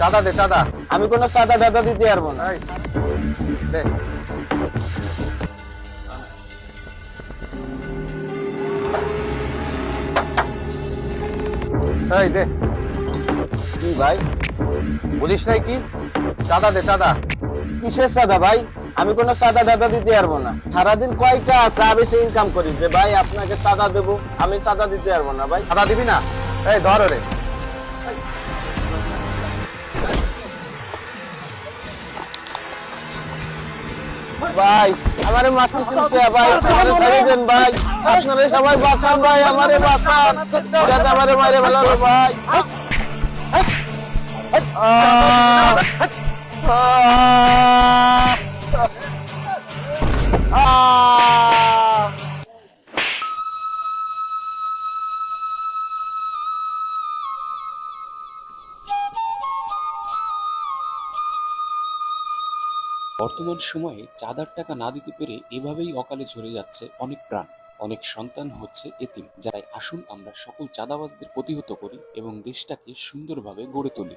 চাঁদা দে চাঁদা। আমি কোনো চাঁদা টাদা দিতে পারবো না। এই, দে। এই দে। কি ভাই? বলিস নাই কি? চাঁদা দে চাঁদা। কিসের চাঁদা ভাই? আমি কোনো চাঁদা টাদা দিতে পারবো না। সারাদিন কয়টা চা বেশি ইনকাম করি যে ভাই আপনাকে চাঁদা দেবো? আমি চাঁদা দিতে পারবো না ভাই। চাঁদা দিবি না? এই ধর রে। ভাই আমারে মারতেছেন কে ভাই? আমারে ছেড়ে দেন ভাই। আপনারা সবাই বাঁচান ভাই, আমারে বাঁচান। যাতে আমারে মারে ফেলালো ভাই। আহ! আহ! আহ! বর্তমান সময়ে চাঁদার টাকা না দিতে পেরে এভাবেই অকালে ঝরে যাচ্ছে অনেক প্রাণ, অনেক সন্তান হচ্ছে এতিম। যাই আসুন আমরা সকল চাঁদাবাজদের প্রতিহত করি এবং দেশটাকে সুন্দরভাবে গড়ে তুলি।